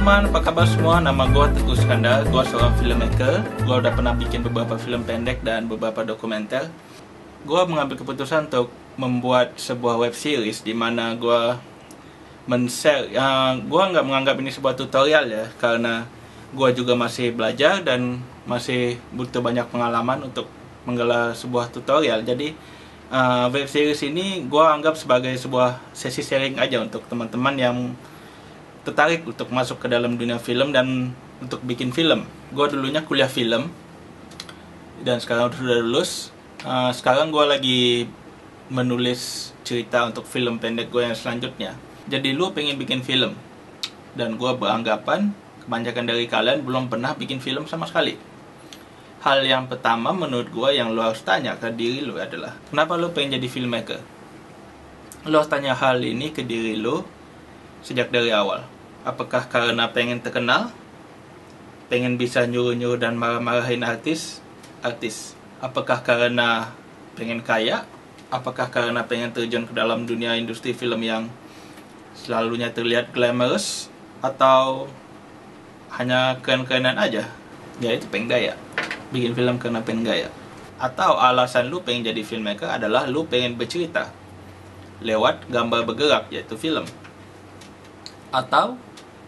teman-teman, apa kabar semua? Nama gue Teguh Iskandar, gue seorang filmmaker. Gue udah pernah bikin beberapa film pendek dan beberapa dokumenter. Gue mengambil keputusan untuk membuat sebuah web series di mana gue men-share. Gue nggak menganggap ini sebuah tutorial ya, karena gue juga masih belajar dan masih butuh banyak pengalaman untuk menggelar sebuah tutorial. Jadi web series ini gue anggap sebagai sebuah sesi sharing aja untuk teman-teman yang tertarik untuk masuk ke dalam dunia film dan untuk bikin film. Gue dulunya kuliah film dan sekarang sudah lulus. Sekarang gue lagi menulis cerita untuk film pendek gue yang selanjutnya. Jadi lu pengen bikin film, dan gue beranggapan kebanyakan dari kalian belum pernah bikin film sama sekali. Hal yang pertama menurut gue yang lu harus tanya ke diri lu adalah, kenapa lu pengen jadi filmmaker? Lu harus tanya hal ini ke diri lu sejak dari awal. Apakah karena pengen terkenal, pengen bisa nyuruh-nyuruh dan marah-marahin artis? Apakah karena pengen kaya? Apakah karena pengen terjun ke dalam dunia industri film yang selalunya terlihat glamorous? Atau hanya keren-kerenan aja? Ya itu pengen gaya, bikin film karena pengen gaya. Atau alasan lu pengen jadi filmmaker adalah lu pengen bercerita lewat gambar bergerak, yaitu film. Atau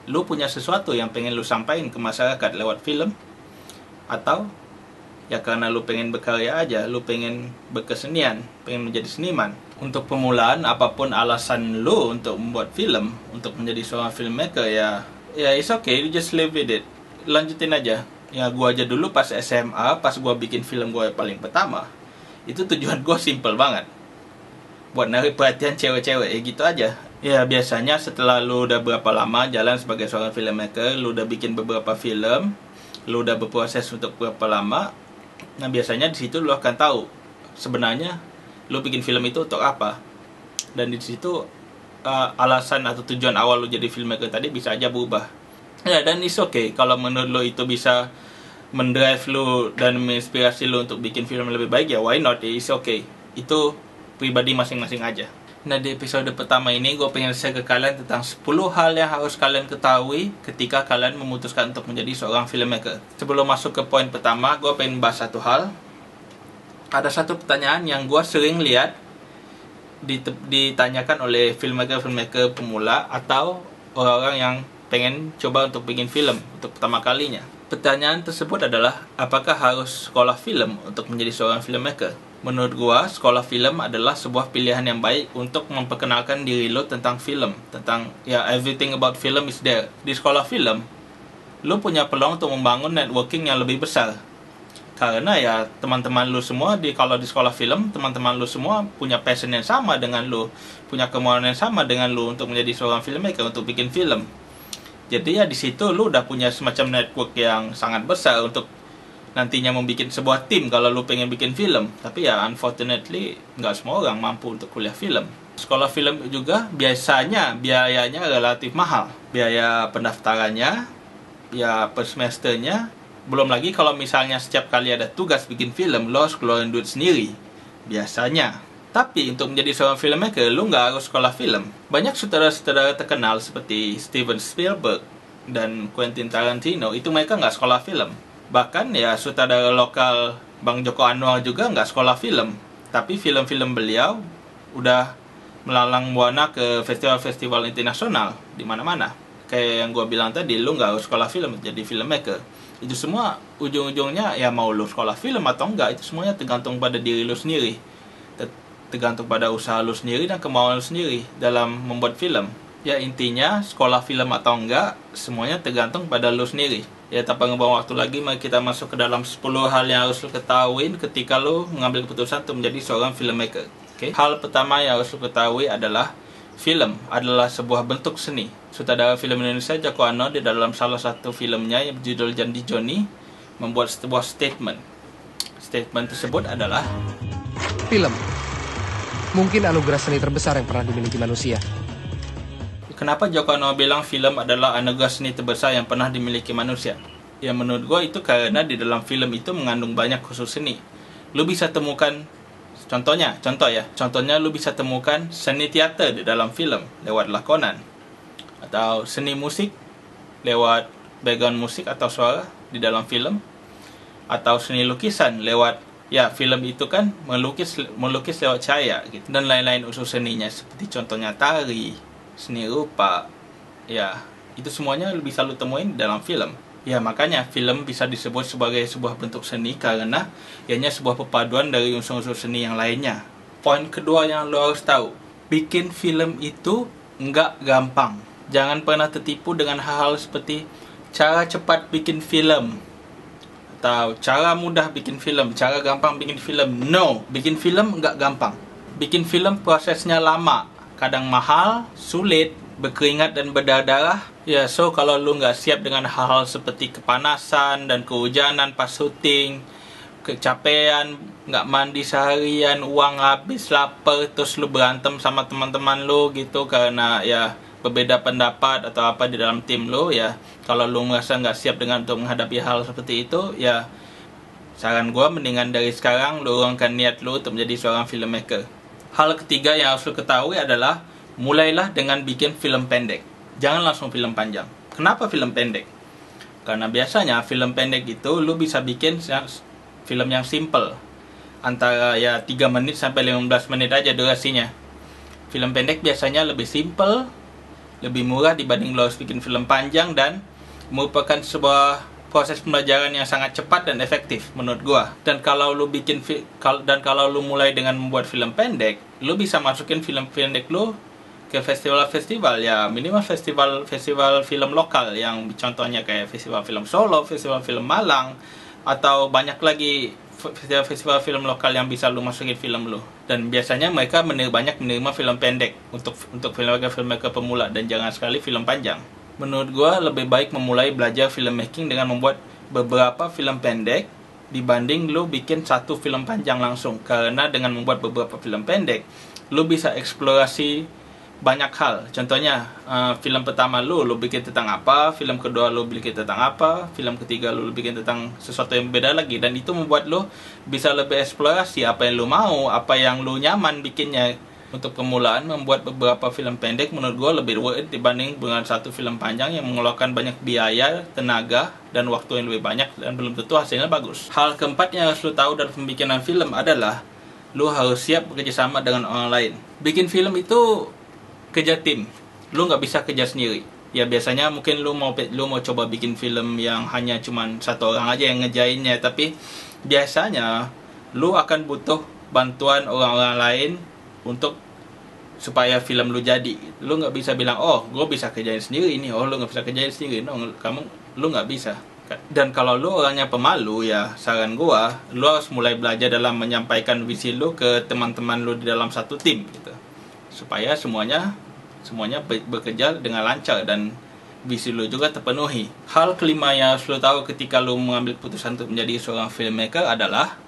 lu punya sesuatu yang pengen lu sampaikan ke masyarakat lewat film. Atau ya karena lu pengen berkarya aja, lu pengen berkesenian, pengen menjadi seniman. Untuk pemulaan, apapun alasan lu untuk membuat film, untuk menjadi seorang filmmaker, ya it's okay, you just live with it. Lanjutin aja. Ya gua aja dulu pas SMA, pas gua bikin film gua paling pertama, itu tujuan gua simple banget, buat narik perhatian cewek-cewek, ya gitu aja. Ya biasanya setelah lu udah berapa lama jalan sebagai seorang filmmaker, lu udah bikin beberapa film, lu udah berproses untuk berapa lama, nah biasanya di situ lu akan tahu sebenarnya lu bikin film itu untuk apa. Dan di situ alasan atau tujuan awal lu jadi filmmaker tadi bisa aja berubah. Ya, dan it's okay kalau menurut lu itu bisa mendrive lu dan menginspirasi lu untuk bikin film lebih baik, ya why not, it's okay. Itu pribadi masing-masing aja. Nah, di episode pertama ini gue pengen share ke kalian tentang 10 hal yang harus kalian ketahui ketika kalian memutuskan untuk menjadi seorang filmmaker. Sebelum masuk ke poin pertama, gue pengen bahas satu hal. Ada satu pertanyaan yang gue sering lihat ditanyakan oleh filmmaker pemula atau orang-orang yang pengen coba untuk bikin film untuk pertama kalinya. Pertanyaan tersebut adalah, apakah harus sekolah film untuk menjadi seorang filmmaker? Menurut gua, sekolah film adalah sebuah pilihan yang baik untuk memperkenalkan diri lo tentang film, tentang everything about film is there. Di sekolah film, lo punya peluang untuk membangun networking yang lebih besar. Karena ya teman-teman lo semua kalau di sekolah film, teman-teman lo semua punya passion yang sama dengan lo, punya kemauan yang sama dengan lo untuk menjadi seorang filmmaker, untuk bikin film. Jadi ya di situ lu udah punya semacam network yang sangat besar untuk nantinya membuat sebuah tim kalau lu pengen bikin film. Tapi ya unfortunately nggak semua orang mampu untuk kuliah film. Sekolah film juga biasanya biayanya relatif mahal. Biaya pendaftarannya, ya per semesternya. Belum lagi kalau misalnya setiap kali ada tugas bikin film, lo harus keluarin duit sendiri biasanya. Tapi untuk menjadi seorang filmmaker, lu nggak harus sekolah film. Banyak sutradara-sutradara terkenal seperti Steven Spielberg dan Quentin Tarantino, itu mereka nggak sekolah film. Bahkan ya sutradara lokal Bang Joko Anwar juga nggak sekolah film. Tapi film-film beliau udah melalang buana ke festival-festival internasional di mana-mana. Kayak yang gue bilang tadi, lu nggak harus sekolah film jadi filmmaker. Itu semua ujung-ujungnya ya mau lu sekolah film atau enggak, itu semuanya tergantung pada diri lu sendiri. Tergantung pada usaha lu sendiri dan kemauan lu sendiri dalam membuat film. Ya intinya sekolah film atau enggak, semuanya tergantung pada lu sendiri. Ya tanpa ngebuang waktu lagi, mari kita masuk ke dalam 10 hal yang harus lu ketahuin ketika lu mengambil keputusan untuk menjadi seorang filmmaker. Hal pertama yang harus lu ketahui adalah film adalah sebuah bentuk seni. Sutradara film Indonesia Joko Anwar di dalam salah satu filmnya yang berjudul Janji Joni membuat sebuah statement. Statement tersebut adalah, film mungkin anugerah seni terbesar yang pernah dimiliki manusia. Kenapa Joko Anwar bilang film adalah anugerah seni terbesar yang pernah dimiliki manusia? Ya menurut gue itu karena di dalam film itu mengandung banyak khusus seni. Lu bisa temukan, contohnya lu bisa temukan seni teater di dalam film lewat lakonan, atau seni musik lewat background musik atau suara di dalam film, atau seni lukisan lewat, ya film itu kan melukis lewat cahaya gitu, dan lain-lain unsur seninya seperti contohnya tari, seni rupa, ya itu semuanya bisa lu temuin dalam film. Ya makanya film bisa disebut sebagai sebuah bentuk seni karena ianya sebuah perpaduan dari unsur-unsur seni yang lainnya. Poin kedua yang lo harus tahu, bikin film itu nggak gampang. Jangan pernah tertipu dengan hal-hal seperti cara cepat bikin film, atau cara mudah bikin film, cara gampang bikin film. No, bikin film nggak gampang. Bikin film prosesnya lama, kadang mahal, sulit, berkeringat dan berdarah. Ya, so kalau lu nggak siap dengan hal-hal seperti kepanasan dan kehujanan pas syuting, kecapean, nggak mandi seharian, uang habis, lapar, terus lu berantem sama teman-teman lu gitu karena ya berbeda pendapat atau apa di dalam tim lu, ya kalau lu ngerasa nggak siap dengan untuk menghadapi hal seperti itu, ya saran gue mendingan dari sekarang lu urungkan niat lu untuk menjadi seorang filmmaker. Hal ketiga yang harus lu ketahui adalah mulailah dengan bikin film pendek, jangan langsung film panjang. Kenapa film pendek? Karena biasanya film pendek itu lu bisa bikin film yang simple, antara ya 3 menit sampai 15 menit aja durasinya. Film pendek biasanya lebih simple, lebih murah dibanding lo harus bikin film panjang, dan merupakan sebuah proses pembelajaran yang sangat cepat dan efektif menurut gua. Dan kalau lu mulai dengan membuat film pendek, lu bisa masukin film pendek lu ke festival-festival, ya minimal festival film lokal yang contohnya kayak festival film Solo, festival film Malang, atau banyak lagi festival film lokal yang bisa lu masukin film lu. Dan biasanya mereka banyak menerima film pendek untuk filmmaker pemula, dan jangan sekali film panjang. Menurut gua lebih baik memulai belajar filmmaking dengan membuat beberapa film pendek dibanding lu bikin satu film panjang langsung. Karena dengan membuat beberapa film pendek, lu bisa eksplorasi banyak hal. Contohnya film pertama lu bikin tentang apa, film kedua lu bikin tentang apa, film ketiga lu bikin tentang sesuatu yang beda lagi, dan itu membuat lu bisa lebih eksplorasi apa yang lu mau, apa yang lu nyaman bikinnya. Untuk permulaan, membuat beberapa film pendek menurut gue lebih worth it dibanding dengan satu film panjang yang mengeluarkan banyak biaya, tenaga, dan waktu yang lebih banyak, dan belum tentu hasilnya bagus. Hal keempat yang harus lu tahu dalam pembikinan film adalah lu harus siap bekerjasama dengan orang lain. Bikin film itu kerja tim, lu nggak bisa kerja sendiri. Ya biasanya mungkin lu mau coba bikin film yang hanya cuman satu orang aja yang ngejainnya, tapi biasanya lu akan butuh bantuan orang-orang lain supaya film lu jadi. Lu nggak bisa bilang, oh gue bisa kerjain sendiri ini, oh lu nggak bisa kerjain sendiri. No, lu nggak bisa. Dan kalau lu orangnya pemalu, ya saran gua, lu harus mulai belajar dalam menyampaikan visi lu ke teman-teman lu di dalam satu tim gitu, supaya semuanya bekerja dengan lancar dan visi lu juga terpenuhi. Hal kelima yang harus lu tahu ketika lu mengambil keputusan untuk menjadi seorang filmmaker adalah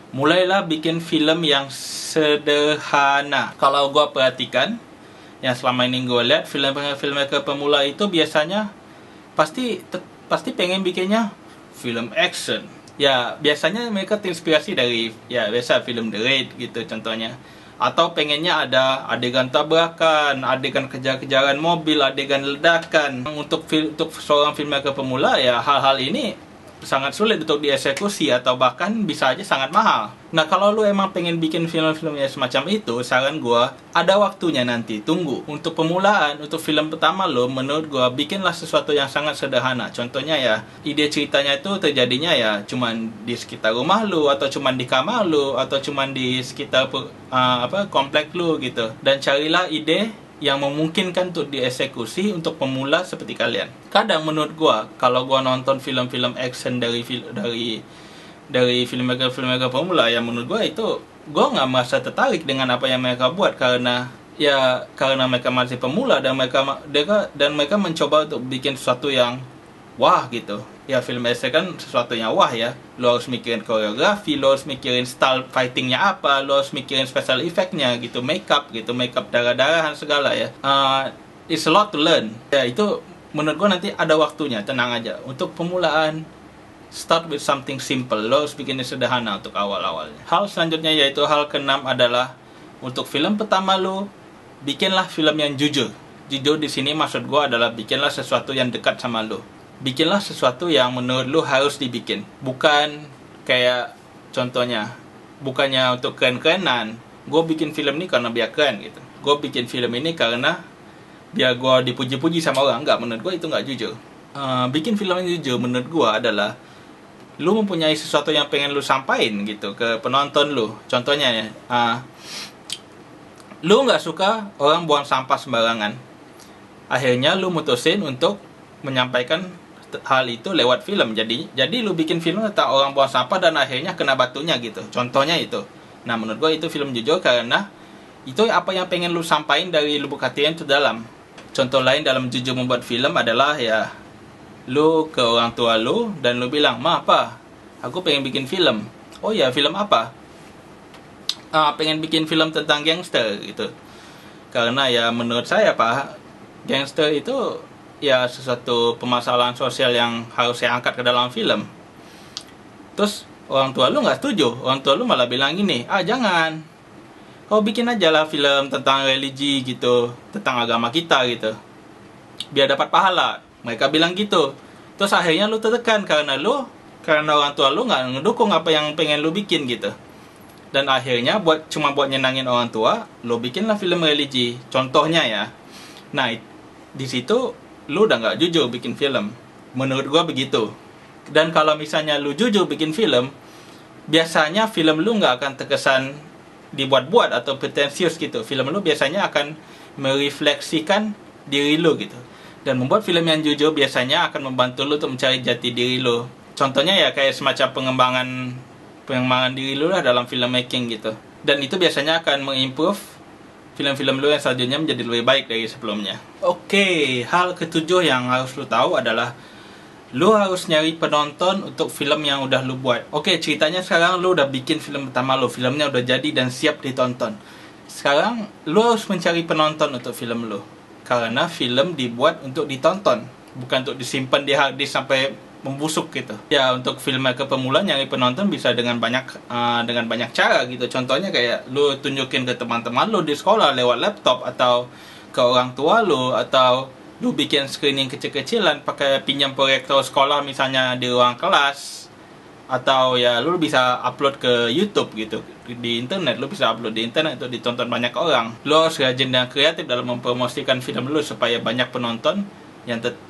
mulailah bikin film yang sederhana. Kalau gue perhatikan, yang selama ini gue lihat, filmmaker pemula itu biasanya pasti pengen bikinnya film action. Ya biasanya mereka terinspirasi dari biasa film The Raid gitu contohnya. Atau pengennya ada adegan tabrakan, adegan kejar-kejaran mobil, adegan ledakan. Untuk seorang filmmaker pemula, ya hal-hal ini sangat sulit untuk dieksekusi, atau bahkan bisa aja sangat mahal. Nah kalau lu emang pengen bikin film-film yang semacam itu, saran gua ada waktunya nanti, tunggu. Untuk pemulaan, untuk film pertama lu, menurut gua bikinlah sesuatu yang sangat sederhana. Contohnya ya, ide ceritanya itu terjadinya ya cuman di sekitar rumah lu, atau cuman di kamar lu, atau cuman di sekitar komplek lu gitu. Dan carilah ide yang memungkinkan untuk dieksekusi untuk pemula seperti kalian. Kadang menurut gua, kalau gua nonton film-film action dari filmmaker pemula, ya menurut gua itu gua nggak merasa tertarik dengan apa yang mereka buat, karena mereka masih pemula, dan mereka mencoba untuk bikin sesuatu yang wah gitu. Ya film action kan sesuatu yang wah ya. Lo harus mikirin koreografi, lo harus mikirin style fightingnya apa, lo harus mikirin special effectnya gitu, makeup darah-darahan segala ya. It's a lot to learn. Ya itu menurut gua nanti ada waktunya, tenang aja. Untuk pemulaan, start with something simple. Lo harus bikinnya sederhana untuk awal-awalnya. Hal selanjutnya yaitu hal keenam adalah untuk film pertama lo, bikinlah film yang jujur. jujur di sini maksud gue adalah bikinlah sesuatu yang dekat sama lo. Bikinlah sesuatu yang menurut lo harus dibikin. Bukan kayak contohnya, bukannya untuk keren-kerenan. Gue bikin film ini karena biar keren gitu. Gue bikin film ini karena biar gue dipuji-puji sama orang. Enggak, menurut gue itu enggak jujur. Bikin film yang jujur menurut gue adalah lu mempunyai sesuatu yang pengen lu sampaikan gitu ke penonton lu. Contohnya ya, lu nggak suka orang buang sampah sembarangan. Akhirnya lu mutusin untuk menyampaikan hal itu lewat film. Jadi lu bikin film tentang orang buang sampah dan akhirnya kena batunya gitu. Contohnya itu. Nah, menurut gue itu film jujur karena itu apa yang pengen lu sampaikan dari lubuk hati yang itu dalam. Contoh lain dalam jujur membuat film adalah ya, lu ke orang tua lu dan lu bilang, "Ma, apa? Aku pengen bikin film." "Oh ya, film apa?" Pengen bikin film tentang gangster gitu. Karena ya menurut saya, Pak, gangster itu ya sesuatu permasalahan sosial yang harus saya angkat ke dalam film. Terus orang tua lu nggak setuju. Orang tua lu malah bilang gini, "Jangan. Kau bikin aja lah film tentang religi gitu, tentang agama kita gitu. Biar dapat pahala." Mereka bilang gitu. Terus akhirnya lu tertekan karena orang tua lu nggak ngedukung apa yang pengen lu bikin gitu. Dan akhirnya cuma buat nyenangin orang tua, lu bikinlah film religi. Contohnya ya. Nah, di situ lu udah nggak jujur bikin film. Menurut gua begitu. Dan kalau misalnya lu jujur bikin film, biasanya film lu nggak akan terkesan dibuat-buat atau pretensius gitu. Film lu biasanya akan merefleksikan diri lu gitu. Dan membuat film yang jujur biasanya akan membantu lu untuk mencari jati diri lu. Contohnya ya kayak semacam pengembangan diri lu lah dalam filmmaking gitu. Dan itu biasanya akan mengimprove film-film lu yang selanjutnya menjadi lebih baik dari sebelumnya. Oke, hal ketujuh yang harus lu tahu adalah lu harus nyari penonton untuk film yang udah lu buat. Oke, ceritanya sekarang lu udah bikin film pertama lu, filmnya udah jadi dan siap ditonton. Sekarang lu harus mencari penonton untuk film lu. Karena film dibuat untuk ditonton, bukan untuk disimpan di hard disk sampai membusuk gitu. Ya, untuk filmmaker pemula nyari penonton bisa dengan banyak cara gitu. Contohnya kayak lu tunjukin ke teman-teman lu di sekolah lewat laptop, atau ke orang tua lu, atau lu bikin screening kecil-kecilan pakai pinjam proyektor sekolah misalnya di ruang kelas, atau ya lu bisa upload ke YouTube gitu. Di internet, lu bisa upload di internet untuk ditonton banyak orang. Lu harus rajin dan kreatif dalam mempromosikan film lu supaya banyak penonton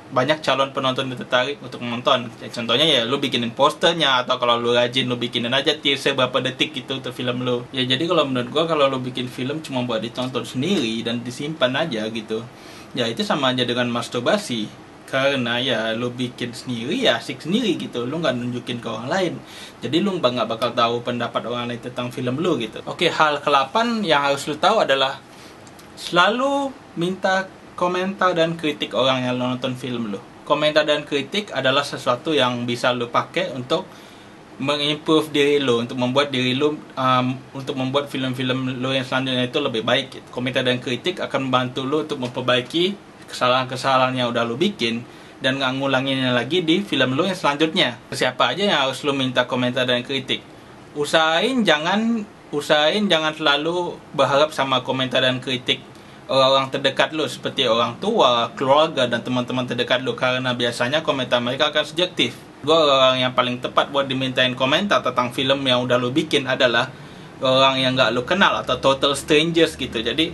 banyak calon penonton yang tertarik untuk menonton. Contohnya ya lu bikinin posternya, atau kalau lu rajin lu bikinin aja teaser berapa detik gitu untuk film lu. Ya jadi kalau menurut gua, kalau lu bikin film cuma buat ditonton sendiri dan disimpan aja gitu, ya itu sama aja dengan masturbasi. Karena ya lu bikin sendiri ya asik sendiri gitu, lu nggak nunjukin ke orang lain. Jadi lu nggak bakal tahu pendapat orang lain tentang film lu gitu. Oke, hal ke-8 yang harus lu tahu adalah selalu minta komentar dan kritik orang yang nonton film lu. Komentar dan kritik adalah sesuatu yang bisa lu pakai untuk mengimprove diri lu, untuk membuat film-film lu yang selanjutnya itu lebih baik gitu. Komentar dan kritik akan membantu lu untuk memperbaiki kesalahan-kesalahan yang udah lu bikin dan nggak ngulanginnya lagi di film lu yang selanjutnya. Siapa aja yang harus lu minta komentar dan kritik. Usahain jangan selalu berharap sama komentar dan kritik orang-orang terdekat lu seperti orang tua, keluarga, dan teman-teman terdekat lu, karena biasanya komentar mereka akan subjektif. Orang yang paling tepat buat dimintain komentar tentang film yang udah lu bikin adalah orang yang nggak lu kenal atau total strangers gitu. Jadi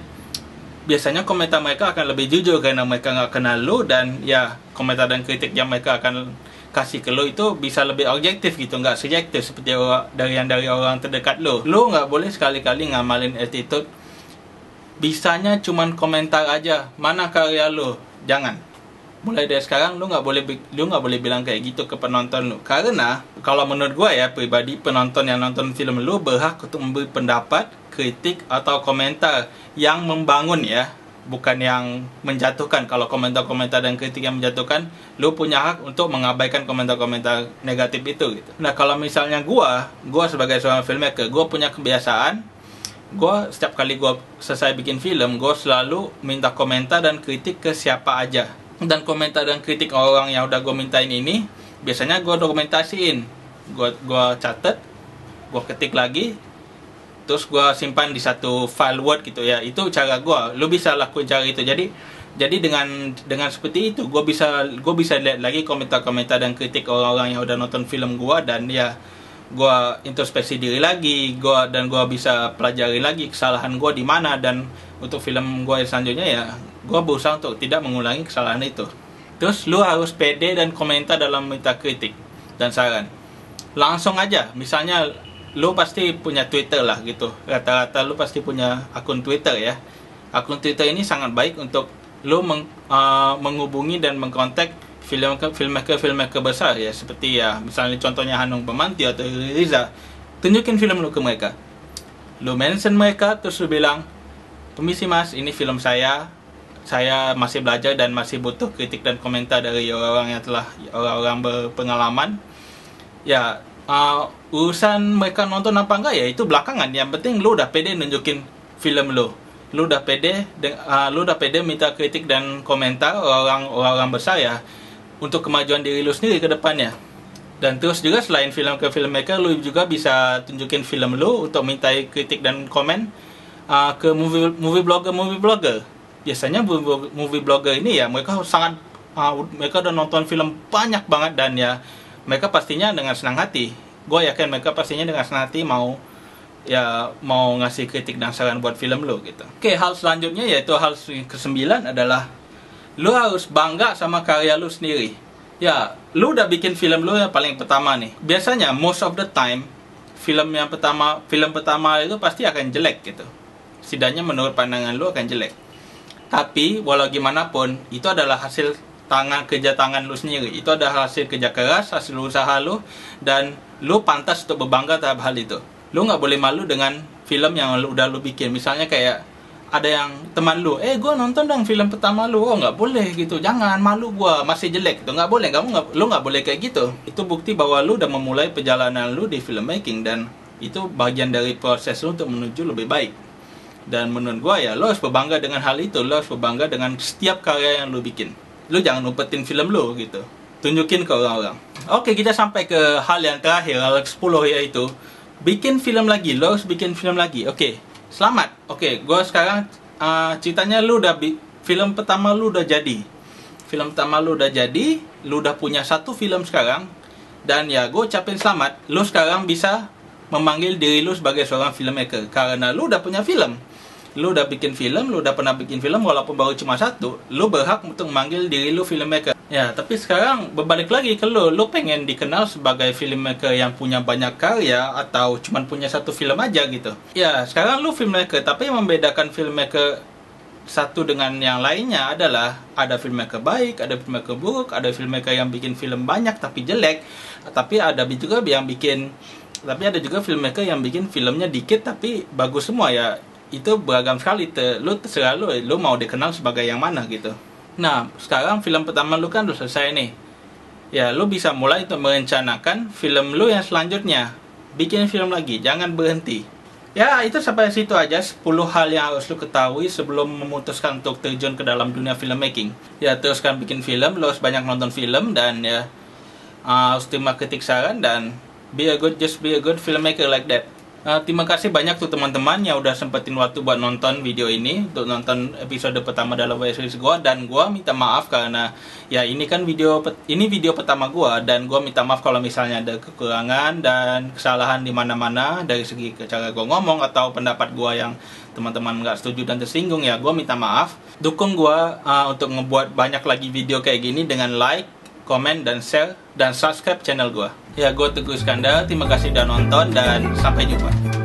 biasanya komentar mereka akan lebih jujur karena mereka nggak kenal lu, dan ya komentar dan kritik yang mereka akan kasih ke lu itu bisa lebih objektif gitu, nggak subjektif seperti dari orang terdekat lu. Lu nggak boleh sekali-kali ngamalin attitude bisanya cuman komentar aja, mana karya lu. Jangan. Mulai dari sekarang lu nggak boleh bilang kayak gitu ke penonton lu. Karena kalau menurut gua ya pribadi, penonton yang nonton film lu berhak untuk memberi pendapat, kritik, atau komentar yang membangun ya, bukan yang menjatuhkan. Kalau komentar-komentar dan kritik yang menjatuhkan, lu punya hak untuk mengabaikan komentar-komentar negatif itu gitu. Nah, kalau misalnya gua sebagai seorang filmmaker, gua punya kebiasaan, setiap kali gue selesai bikin film, gue selalu minta komentar dan kritik ke siapa aja. Dan komentar dan kritik orang yang udah gue mintain ini, biasanya gue dokumentasiin. Gue catet, gue ketik lagi, terus gue simpan di satu file Word gitu ya. Itu cara gue. Lu bisa lakuin cara itu. Jadi dengan seperti itu gue bisa lihat lagi komentar-komentar dan kritik orang-orang yang udah nonton film gue, dan ya gue introspeksi diri lagi, gue bisa pelajari lagi kesalahan gue di mana, dan untuk film gue selanjutnya ya gue berusaha untuk tidak mengulangi kesalahan itu. Terus lu harus pede dan komentar dalam minta kritik dan saran. Langsung aja, misalnya lu pasti punya Twitter lah gitu, rata-rata lu pasti punya akun Twitter ya. Akun Twitter ini sangat baik untuk lu menghubungi dan mengkontak filmmaker besar ya, seperti ya misalnya contohnya Hanung Bramantyo atau Riza. Tunjukin film lu ke mereka, lu mention mereka, terus lu bilang, permisi mas, ini film saya masih belajar dan masih butuh kritik dan komentar dari orang-orang berpengalaman ya. Urusan mereka nonton apa enggak ya itu belakangan, yang penting lu udah pede nunjukin film lu udah pede minta kritik dan komentar orang besar ya, untuk kemajuan diri lu sendiri ke depannya. Dan terus juga selain film ke filmmaker, lu juga bisa tunjukin film lu untuk minta kritik dan komen ke movie blogger. Biasanya movie blogger ini ya mereka mereka udah nonton film banyak banget, dan ya mereka pastinya dengan senang hati. Gue yakin mereka pastinya dengan senang hati mau ngasih kritik dan saran buat film lo gitu. Oke, hal selanjutnya yaitu hal ke-9 adalah lu harus bangga sama karya lu sendiri. Ya, lu udah bikin film lu yang paling pertama nih. Biasanya most of the time film pertama itu pasti akan jelek gitu. Setidaknya menurut pandangan lu akan jelek. Tapi walau gimana pun itu adalah hasil kerja tangan lu sendiri. Itu adalah hasil kerja keras, hasil usaha lu, dan lu pantas untuk berbangga terhadap hal itu. Lu nggak boleh malu dengan film yang udah lu bikin. Misalnya kayak ada yang teman lu, gue nonton dong film pertama lu. Oh, nggak boleh gitu, jangan, malu gua masih jelek gitu, nggak boleh. Lu nggak boleh kayak gitu. Itu bukti bahwa lu udah memulai perjalanan lu di filmmaking, dan itu bagian dari proses lu untuk menuju lebih baik. Dan menurut gua ya lu harus berbangga dengan hal itu. Lu harus berbangga dengan setiap karya yang lu bikin. Lu jangan umpetin film lu gitu, tunjukin ke orang-orang. Oke, kita sampai ke hal yang terakhir, hal 10, yaitu bikin film lagi. Lo harus bikin film lagi. Oke, selamat. Oke, gue sekarang ceritanya lu udah film pertama lu udah jadi. Lu udah punya satu film sekarang, dan ya gue ucapin selamat. Lu sekarang bisa memanggil diri lu sebagai seorang filmmaker karena lu udah punya film. Lu udah bikin film, lu udah pernah bikin film walaupun baru cuma satu. Lu berhak untuk memanggil diri lu filmmaker. Ya, tapi sekarang berbalik lagi ke lu pengen dikenal sebagai filmmaker yang punya banyak karya atau cuma punya satu film aja gitu. Ya, sekarang lu filmmaker, tapi yang membedakan filmmaker satu dengan yang lainnya adalah ada filmmaker baik, ada filmmaker buruk, ada filmmaker yang bikin film banyak tapi jelek, tapi ada juga filmmaker yang bikin filmnya dikit tapi bagus semua ya. Itu beragam sekali. Terserah lu mau dikenal sebagai yang mana gitu. Nah, sekarang film pertama lu kan udah selesai nih. Ya, lu bisa mulai untuk merencanakan film lu yang selanjutnya. Bikin film lagi, jangan berhenti. Ya, itu sampai situ aja 10 hal yang harus lu ketahui sebelum memutuskan untuk terjun ke dalam dunia filmmaking. Ya, teruskan bikin film, lu harus banyak nonton film, dan ya harus terima kritik saran, dan just be a good filmmaker like that. Terima kasih banyak tuh teman-teman yang udah sempetin waktu buat nonton video ini, untuk nonton episode pertama dalam series gua, dan gua minta maaf karena ya ini kan video pertama gua, dan gua minta maaf kalau misalnya ada kekurangan dan kesalahan di mana-mana dari segi cara gua ngomong atau pendapat gua yang teman-teman nggak setuju dan tersinggung. Ya gua minta maaf. Dukung gua untuk ngebuat banyak lagi video kayak gini dengan like, komen, dan share, dan subscribe channel gua. Ya, gue Teguh Iskandar. Terima kasih udah nonton, dan sampai jumpa.